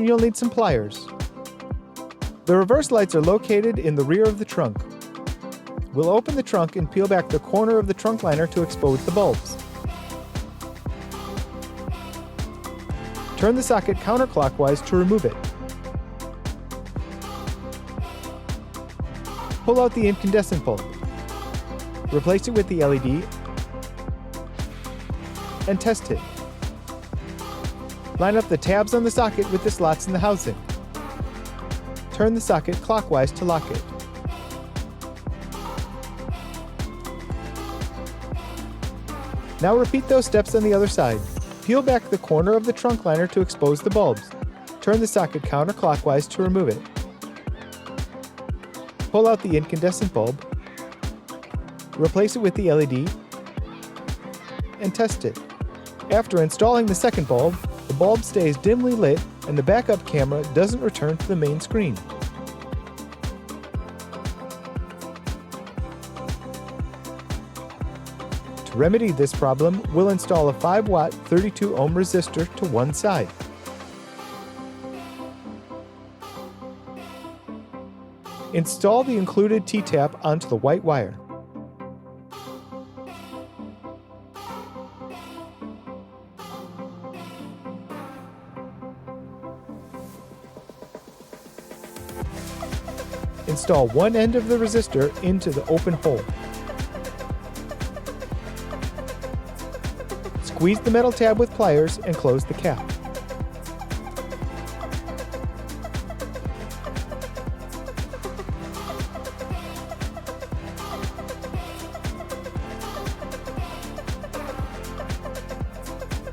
you'll need some pliers. The reverse lights are located in the rear of the trunk. We'll open the trunk and peel back the corner of the trunk liner to expose the bulbs. Turn the socket counterclockwise to remove it. Pull out the incandescent bulb. Replace it with the LED and test it. Line up the tabs on the socket with the slots in the housing. Turn the socket clockwise to lock it. Now repeat those steps on the other side. Peel back the corner of the trunk liner to expose the bulbs. Turn the socket counterclockwise to remove it. Pull out the incandescent bulb. Replace it with the LED and test it. After installing the second bulb, the bulb stays dimly lit and the backup camera doesn't return to the main screen. To remedy this problem, we'll install a 5-watt 32 ohm resistor to one side. Install the included T-tap onto the white wire. Install one end of the resistor into the open hole. Squeeze the metal tab with pliers and close the cap.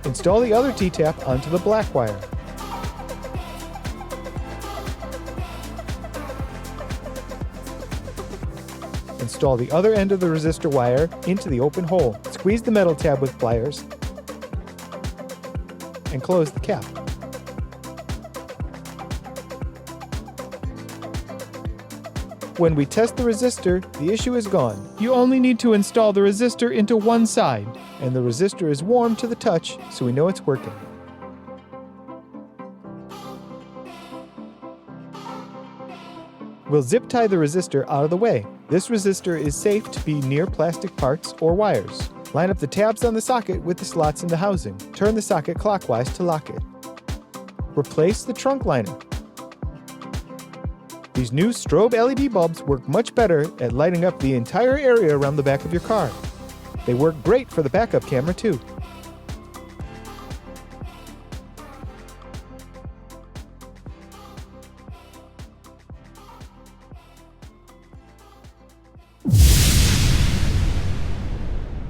Install the other T-tap onto the black wire. Install the other end of the resistor wire into the open hole. Squeeze the metal tab with pliers and close the cap. When we test the resistor, the issue is gone. You only need to install the resistor into one side, and the resistor is warm to the touch, so we know it's working. We'll zip tie the resistor out of the way. This resistor is safe to be near plastic parts or wires. Line up the tabs on the socket with the slots in the housing. Turn the socket clockwise to lock it. Replace the trunk liner. These new strobe LED bulbs work much better at lighting up the entire area around the back of your car. They work great for the backup camera too.